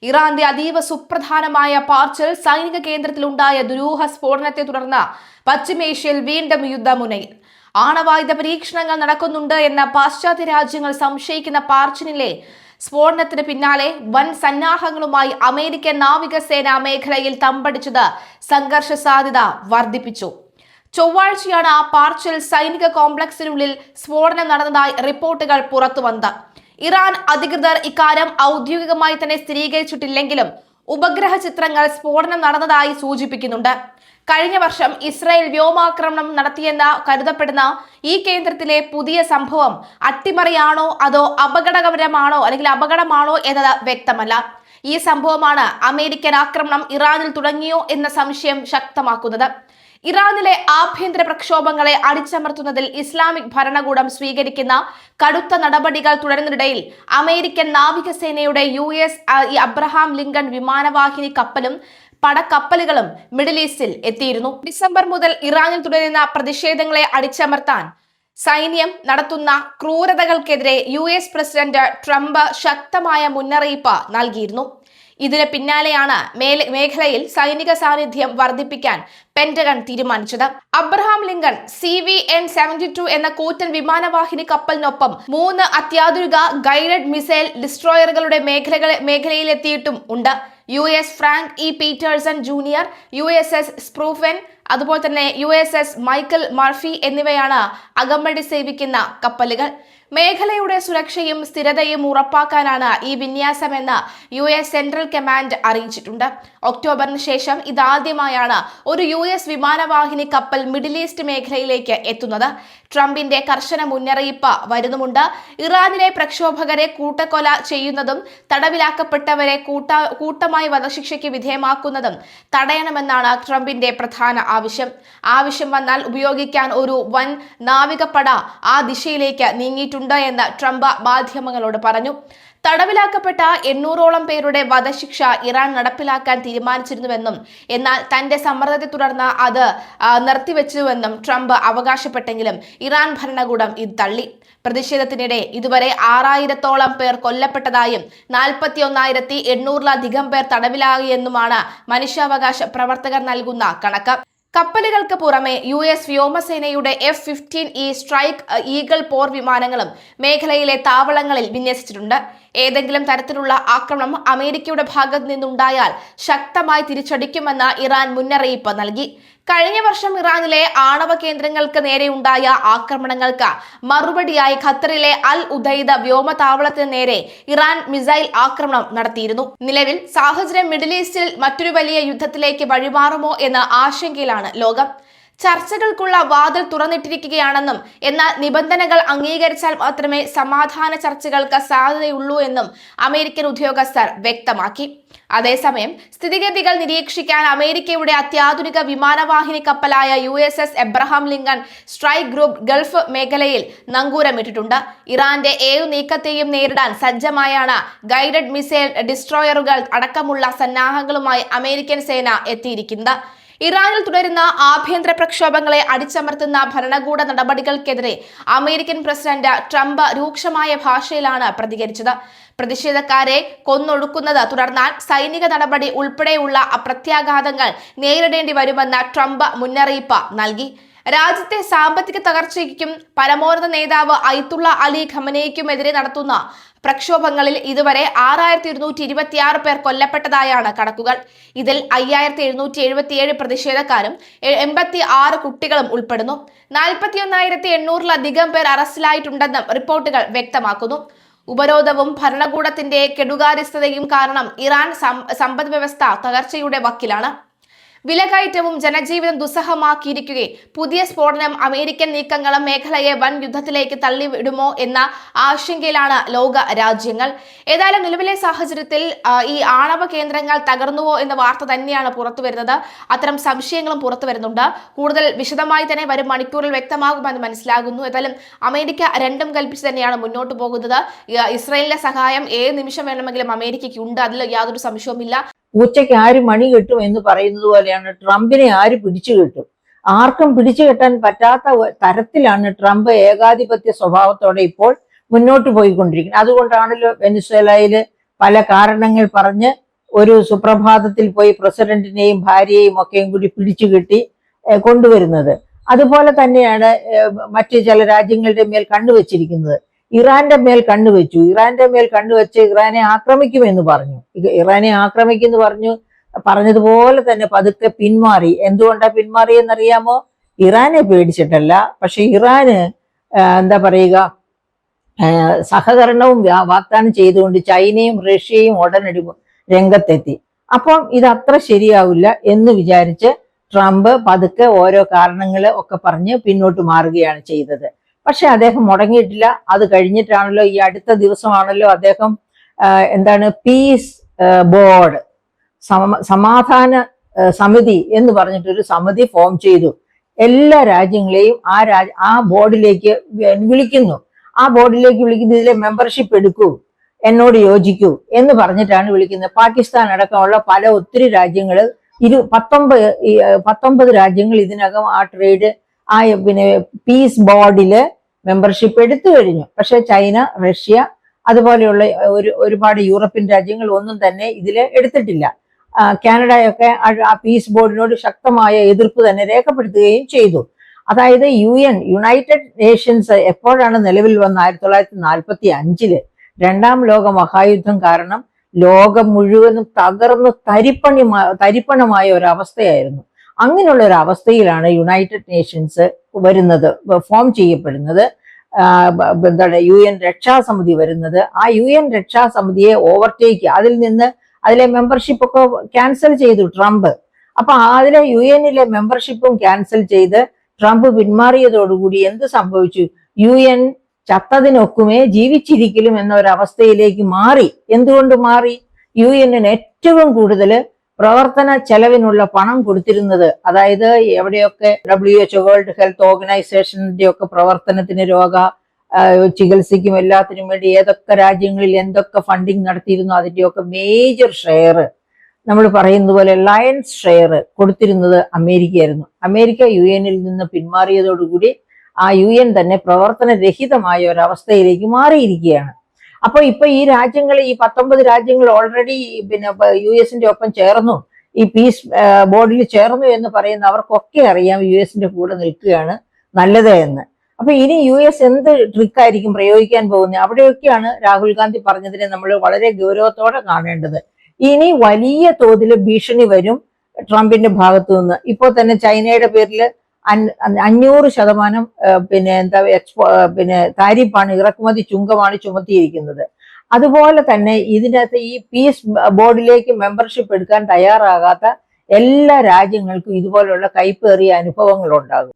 ഇറാന്റെ അതീവ സുപ്രധാനമായ പാർച്ചിൽ സൈനിക കേന്ദ്രത്തിലുണ്ടായ ദുരൂഹ സ്ഫോടനത്തെ തുടർന്ന് പശ്ചിമേഷ്യയിൽ വീണ്ടും യുദ്ധമുനയിൽ ആണവായുധ പരീക്ഷണങ്ങൾ നടക്കുന്നുണ്ട് എന്ന പാശ്ചാത്യ രാജ്യങ്ങൾ സംശയിക്കുന്ന പാർച്ചിലിലെ സ്ഫോടനത്തിന് പിന്നാലെ വൻ സന്നാഹങ്ങളുമായി അമേരിക്കൻ നാവികസേന മേഖലയിൽ തമ്പടിച്ചത് സംഘർഷ സാധ്യത വർദ്ധിപ്പിച്ചു. ചൊവ്വാഴ്ചയാണ് പാർച്ചിൽ സൈനിക കോംപ്ലക്സിനുള്ളിൽ സ്ഫോടനം നടന്നതായി റിപ്പോർട്ടുകൾ പുറത്തുവന്നത്. ഇറാൻ അധികൃതർ ഇക്കാര്യം ഔദ്യോഗികമായി തന്നെ സ്ഥിരീകരിച്ചിട്ടില്ലെങ്കിലും ഉപഗ്രഹ ചിത്രങ്ങൾ സ്ഫോടനം നടന്നതായി സൂചിപ്പിക്കുന്നുണ്ട്. കഴിഞ്ഞ വർഷം ഇസ്രായേൽ വ്യോമാക്രമണം നടത്തിയെന്ന് കരുതപ്പെടുന്ന ഈ കേന്ദ്രത്തിലെ പുതിയ സംഭവം അട്ടിമറിയാണോ അതോ അപകടമാണോ എന്നത് വ്യക്തമല്ല. ഈ സംഭവമാണ് അമേരിക്കൻ ആക്രമണം ഇറാനിൽ തുടങ്ങിയോ എന്ന സംശയം ശക്തമാക്കുന്നത്. ഇറാനിലെ ആഭ്യന്തര പ്രക്ഷോഭങ്ങളെ അടിച്ചമർത്തുന്നതിൽ ഇസ്ലാമിക് ഭരണകൂടം സ്വീകരിക്കുന്ന കടുത്ത നടപടികൾ തുടരുന്നതിനിടയിൽ അമേരിക്കൻ നാവികസേനയുടെ US അബ്രഹാം ലിങ്കൺ വിമാനവാഹിനി കപ്പലും പടക്കപ്പലുകളും മിഡിൽ ഈസ്റ്റിൽ എത്തിയിരുന്നു. ഡിസംബർ മുതൽ ഇറാനിൽ തുടരുന്ന പ്രതിഷേധങ്ങളെ അടിച്ചമർത്താൻ സൈന്യം നടത്തുന്ന ക്രൂരതകൾക്കെതിരെ US പ്രസിഡന്റ് ട്രംപ് ശക്തമായ മുന്നറിയിപ്പ് നൽകിയിരുന്നു. ഇതിന് പിന്നാലെയാണ് മേഖലയിൽ സൈനിക സാന്നിധ്യം വർദ്ധിപ്പിക്കാൻ പെന്റഗൺ തീരുമാനിച്ചത്. അബ്രഹാം ലിങ്കൺ CVN-72 എന്ന കൂറ്റൻ വിമാനവാഹിനി കപ്പലിനൊപ്പം 3 അത്യാധുനിക ഗൈഡഡ് മിസൈൽ ഡിസ്ട്രോയറുകളുടെ മേഖലയിലെത്തിയിട്ടും ഉണ്ട്. US Frank Peterson junior, USS Spruance, അതുപോലെ തന്നെ USS മൈക്കൽ മർഫി എന്നിവയാണ് അകമ്പടി സേവിക്കുന്ന കപ്പലുകൾ. മേഖലയുടെ സുരക്ഷയും സ്ഥിരതയും ഉറപ്പാക്കാനാണ് ഈ വിന്യാസമെന്ന് US സെൻട്രൽ കമാൻഡ് അറിയിച്ചിട്ടുണ്ട്. ഒക്ടോബറിന് ശേഷം ഇതാദ്യമായാണ് ഒരു US വിമാനവാഹിനി കപ്പൽ മിഡിൽ ഈസ്റ്റ് മേഖലയിലേക്ക് എത്തുന്നത്. ട്രംപിന്റെ കർശന മുന്നറിയിപ്പ് വരുന്നുമുണ്ട്. ഇറാനിലെ പ്രക്ഷോഭകരെ കൂട്ടക്കൊല ചെയ്യുന്നതും തടവിലാക്കപ്പെട്ടവരെ കൂട്ടമായി വധശിക്ഷയ്ക്ക് വിധേയമാക്കുന്നതും തടയണമെന്നാണ് ട്രംപിന്റെ പ്രധാന ആവശ്യം വന്നാൽ ഉപയോഗിക്കാൻ ഒരു വൻ നാവികപ്പട ആ ദിശയിലേക്ക് നീങ്ങിയിട്ടുണ്ട് എന്ന് ട്രംപ് മാധ്യമങ്ങളോട് പറഞ്ഞു. തടവിലാക്കപ്പെട്ട 800ഓളം പേരുടെ വധശിക്ഷ ഇറാൻ നടപ്പിലാക്കാൻ തീരുമാനിച്ചിരുന്നുവെന്നും എന്നാൽ തന്റെ സമ്മർദ്ദത്തെ തുടർന്ന് അത് നിർത്തിവെച്ചുവെന്നും ട്രംപ് അവകാശപ്പെട്ടെങ്കിലും ഇറാൻ ഭരണകൂടം ഇത് തള്ളി. പ്രതിഷേധത്തിനിടെ ഇതുവരെ 6000ഓളം പേർ കൊല്ലപ്പെട്ടതായും 41,800-ലധികം പേർ തടവിലായെന്നുമാണ് മനുഷ്യാവകാശ പ്രവർത്തകർ നൽകുന്ന കണക്ക്. കപ്പലുകൾക്ക് പുറമെ US വ്യോമസേനയുടെ F-15E സ്ട്രൈക്ക് ഈഗിൾ പോർ വിമാനങ്ങളും മേഖലയിലെ താവളങ്ങളിൽ വിന്യസിച്ചിട്ടുണ്ട്. ഏതെങ്കിലും തരത്തിലുള്ള ആക്രമണം അമേരിക്കയുടെ ഭാഗത്ത് നിന്നുണ്ടായാൽ ശക്തമായി തിരിച്ചടിക്കുമെന്ന് ഇറാൻ മുന്നറിയിപ്പ് നൽകി. കഴിഞ്ഞ വർഷം ഇറാനിലെ ആണവ കേന്ദ്രങ്ങൾക്ക് നേരെയുണ്ടായ ആക്രമണങ്ങൾക്ക് മറുപടിയായി ഖത്തറിലെ അൽ ഉദൈദ വ്യോമതാവളത്തിന് നേരെ ഇറാൻ മിസൈൽ ആക്രമണം നടത്തിയിരുന്നു. നിലവിൽ സാഹചര്യം മിഡിൽ ഈസ്റ്റിൽ മറ്റൊരു വലിയ യുദ്ധത്തിലേക്ക് വഴിമാറുമോ എന്ന ആശങ്കയിലാണ് ലോകം. ചർച്ചകൾക്കുള്ള വാതിൽ തുറന്നിട്ടിരിക്കുകയാണെന്നും എന്നാൽ നിബന്ധനകൾ അംഗീകരിച്ചാൽ മാത്രമേ സമാധാന ചർച്ചകൾക്ക് സാധ്യതയുള്ളൂ എന്നും അമേരിക്കൻ ഉദ്യോഗസ്ഥർ വ്യക്തമാക്കി. അതേസമയം സ്ഥിതിഗതികൾ നിരീക്ഷിക്കാൻ അമേരിക്കയുടെ അത്യാധുനിക വിമാനവാഹിനി കപ്പലായ USS Abraham Lincoln strike group Gulf മേഖലയിൽ നങ്കൂരമിട്ടിട്ടുണ്ട്. ഇറാന്റെ ഏതു നീക്കത്തെയും നേരിടാൻ സജ്ജമായാണ് ഗൈഡഡ് മിസൈൽ ഡിസ്ട്രോയറുകൾ അടക്കമുള്ള സന്നാഹങ്ങളുമായി അമേരിക്കൻ സേന എത്തിയിരിക്കുന്നത്. ഇറാനിൽ തുടരുന്ന ആഭ്യന്തര പ്രക്ഷോഭങ്ങളെ അടിച്ചമർത്തുന്ന ഭരണകൂട നടപടികൾക്കെതിരെ അമേരിക്കൻ പ്രസിഡന്റ് ട്രംപ് രൂക്ഷമായ ഭാഷയിലാണ് പ്രതികരിച്ചത്. പ്രതിഷേധക്കാരെ കൊന്നൊടുക്കുന്നത് തുടർന്നാൽ സൈനിക നടപടി ഉൾപ്പെടെയുള്ള പ്രത്യാഘാതങ്ങൾ നേരിടേണ്ടി വരുമെന്ന് ട്രംപ് മുന്നറിയിപ്പ് നൽകി. രാജ്യത്തെ സാമ്പത്തിക തകർച്ചയ്ക്കും പരമോന്നത നേതാവ് അയത്തുള്ള അലി ഖമനേയ്ക്കുമെതിരെ നടത്തുന്ന പ്രക്ഷോഭങ്ങളിൽ ഇതുവരെ 6226 പേർ കൊല്ലപ്പെട്ടതായാണ് കണക്കുകൾ. ഇതിൽ 5777 പ്രതിഷേധക്കാരും 86 കുട്ടികളും ഉൾപ്പെടുന്നു. 41,800-ലധികം പേർ അറസ്റ്റിലായിട്ടുണ്ടെന്നും റിപ്പോർട്ടുകൾ വ്യക്തമാക്കുന്നു. ഉപരോധവും ഭരണകൂടത്തിന്റെ കെടുകാര്യസ്ഥതയും കാരണം ഇറാൻ സമ്പദ് വ്യവസ്ഥ തകർച്ചയുടെ വക്കിലാണ്. വിലകയറ്റവും ജനജീവിതം ദുസ്സഹമാക്കിയിരിക്കുകയും പുതിയ സ്ഫോടനം അമേരിക്കൻ നീക്കങ്ങളും മേഖലയെ വൻ യുദ്ധത്തിലേക്ക് തള്ളിവിടുമോ എന്ന ആശങ്കയിലാണ് ലോക രാജ്യങ്ങൾ. ഏതായാലും നിലവിലെ സാഹചര്യത്തിൽ ഈ ആണവ കേന്ദ്രങ്ങൾ തകർന്നുവോ എന്ന വാർത്ത തന്നെയാണ് പുറത്തു വരുന്നത്. അത്തരം സംശയങ്ങളും പുറത്തു വരുന്നുണ്ട്. കൂടുതൽ വിശദമായി തന്നെ വരും മണിക്കൂറിൽ വ്യക്തമാകുമെന്ന് മനസ്സിലാകുന്നു. ഏതായാലും അമേരിക്ക രണ്ടും കൽപ്പിച്ച് തന്നെയാണ് മുന്നോട്ട് പോകുന്നത്. ഇസ്രായേലിന്റെ സഹായം ഏത് നിമിഷം വേണമെങ്കിലും അമേരിക്കയ്ക്ക് ഉണ്ട്, അതിൽ യാതൊരു സംശയവുമില്ല. പൂച്ചയ്ക്ക് ആര് മണി കിട്ടും എന്ന് പറയുന്നത് പോലെയാണ് ട്രംപിനെ ആര് പിടിച്ചു കിട്ടും. ആർക്കും പിടിച്ചു കെട്ടാൻ പറ്റാത്ത തരത്തിലാണ് ട്രംപ് ഏകാധിപത്യ സ്വഭാവത്തോടെ ഇപ്പോൾ മുന്നോട്ട് പോയിക്കൊണ്ടിരിക്കുന്നത്. അതുകൊണ്ടാണല്ലോ വെനിസ്വേലയില് പല കാരണങ്ങൾ പറഞ്ഞ് ഒരു സുപ്രഭാതത്തിൽ പോയി പ്രസിഡന്റിനെയും ഭാര്യയെയും ഒക്കെയും കൂടി പിടിച്ചു കെട്ടി കൊണ്ടുവരുന്നത്. അതുപോലെ തന്നെയാണ് മറ്റു ചില രാജ്യങ്ങളുടെ മേൽ കണ്ണുവച്ചിരിക്കുന്നത്. ഇറാന്റെ മേൽ കണ്ണുവെച്ചു. ഇറാന്റെ മേൽ കണ്ണുവെച്ച് ഇറാനെ ആക്രമിക്കുമെന്ന് പറഞ്ഞു. ഇറാനെ ആക്രമിക്കുമെന്ന് പറഞ്ഞതുപോലെ തന്നെ പതുക്കെ പിന്മാറി. എന്തുകൊണ്ടാ പിന്മാറിയെന്നറിയാമോ? ഇറാനെ പേടിച്ചിട്ടല്ല, പക്ഷെ ഇറാന് എന്താ പറയുക, സഹകരണവും വാഗ്ദാനം ചെയ്തുകൊണ്ട് ചൈനയും റഷ്യയും ഉടനടി രംഗത്തെത്തി. അപ്പം ഇത് അത്ര ശരിയാവില്ല എന്ന് വിചാരിച്ച് ട്രംപ് പതുക്കെ ഓരോ കാരണങ്ങള് ഒക്കെ പറഞ്ഞ് പിന്നോട്ട് മാറുകയാണ് ചെയ്തത്. പക്ഷെ അദ്ദേഹം മുടങ്ങിയിട്ടില്ല. അത് കഴിഞ്ഞിട്ടാണല്ലോ, ഈ അടുത്ത ദിവസമാണല്ലോ അദ്ദേഹം പീസ് ബോർഡ്, സമാധാന സമിതി എന്ന് പറഞ്ഞിട്ടൊരു സമിതി ഫോം ചെയ്തു. എല്ലാ രാജ്യങ്ങളെയും ആ ബോർഡിലേക്ക് വിളിക്കുന്നു. ആ ബോർഡിലേക്ക് വിളിക്കുന്നതിലെ മെമ്പർഷിപ്പ് എടുക്കൂ, എന്നോട് യോജിക്കൂ എന്ന് പറഞ്ഞിട്ടാണ് വിളിക്കുന്നത്. പാകിസ്ഥാൻ അടക്കമുള്ള ഒത്തിരി രാജ്യങ്ങൾ 19 രാജ്യങ്ങൾ ഇതിനകം ആ പീസ് ബോർഡില് മെമ്പർഷിപ്പ് എടുത്തു കഴിഞ്ഞു. പക്ഷെ ചൈന, റഷ്യ അതുപോലെയുള്ള ഒരുപാട് യൂറോപ്യൻ രാജ്യങ്ങൾ ഒന്നും തന്നെ ഇതിൽ എടുത്തിട്ടില്ല. കാനഡയൊക്കെ ആ പീസ് ബോർഡിനോട് ശക്തമായ എതിർപ്പ് തന്നെ രേഖപ്പെടുത്തുകയും ചെയ്തു. അതായത് യുണൈറ്റഡ് നേഷൻസ് എപ്പോഴാണ് നിലവിൽ വന്ന 1945 രണ്ടാം ലോക മഹായുദ്ധം കാരണം ലോകം മുഴുവനും തകർന്ന് തരിപ്പണമായ ഒരവസ്ഥയായിരുന്നു. അങ്ങനെയുള്ള ഒരു അവസ്ഥയിലാണ് യുണൈറ്റഡ് നേഷൻസ് ഫോം ചെയ്യപ്പെടുന്നത്. UN രക്ഷാസമിതി വരുന്നത്. ആ UN രക്ഷാസമിതിയെ ഓവർടേക്ക്, അതിലെ മെമ്പർഷിപ്പ് ഒക്കെ ക്യാൻസൽ ചെയ്തു ട്രംപ്. അപ്പൊ അതിലെ UN മെമ്പർഷിപ്പും ക്യാൻസൽ ചെയ്ത് ട്രംപ് പിന്മാറിയതോടുകൂടി എന്ത് സംഭവിച്ചു? UN ചത്തതിനൊക്കുമേ ജീവിച്ചിരിക്കലും എന്ന ഒരവസ്ഥയിലേക്ക് മാറി. എന്തുകൊണ്ട് മാറി? UN ഏറ്റവും കൂടുതൽ പ്രവർത്തന ചെലവിനുള്ള പണം കൊടുത്തിരുന്നത്, അതായത് എവിടെയൊക്കെ WHO വേൾഡ് ഹെൽത്ത് ഓർഗനൈസേഷന്റെ ഒക്കെ പ്രവർത്തനത്തിന്, ചികിത്സയ്ക്കും എല്ലാത്തിനും വേണ്ടി ഏതൊക്കെ രാജ്യങ്ങളിൽ എന്തൊക്കെ ഫണ്ടിങ് നടത്തിയിരുന്നു അതിന്റെയൊക്കെ മേജർ ഷെയർ, നമ്മൾ പറയുന്നത് പോലെ ലയൺസ് ഷെയർ കൊടുത്തിരുന്നത് അമേരിക്കയായിരുന്നു. അമേരിക്ക UN നിന്ന് പിന്മാറിയതോടുകൂടി ആ UN തന്നെ പ്രവർത്തനരഹിതമായ ഒരവസ്ഥയിലേക്ക് മാറിയിരിക്കുകയാണ്. അപ്പൊ ഈ രാജ്യങ്ങൾ, ഈ 19 രാജ്യങ്ങൾ ഓൾറെഡി US ഒപ്പം ചേർന്നു, ഈ പീസ് ബോർഡിൽ ചേർന്നു എന്ന് പറയുന്ന അവർക്കൊക്കെ അറിയാം US കൂടെ നിൽക്കുകയാണ് നല്ലത് എന്ന്. അപ്പൊ ഇനി US എന്ത് ട്രിക്കായിരിക്കും പ്രയോഗിക്കാൻ പോകുന്നത്? അവിടെയൊക്കെയാണ് രാഹുൽ ഗാന്ധി പറഞ്ഞതിനെ നമ്മൾ വളരെ ഗൗരവത്തോടെ കാണേണ്ടത്. ഇനി വലിയ തോതിൽ ഭീഷണി വരും ട്രംപിന്റെ ഭാഗത്തു നിന്ന്. ഇപ്പോൾ തന്നെ ചൈനയുടെ പേരിൽ 500% താരിഫാണ്, ഇറക്കുമതി ചുങ്കമാണ് ചുമത്തിയിരിക്കുന്നത്. അതുപോലെ തന്നെ ഇതിനകത്ത് ഈ പീസ് ബോർഡിലേക്ക് മെമ്പർഷിപ്പ് എടുക്കാൻ തയ്യാറാകാത്ത എല്ലാ രാജ്യങ്ങൾക്കും ഇതുപോലുള്ള കൈപ്പേറിയ അനുഭവങ്ങൾ ഉണ്ടാകും.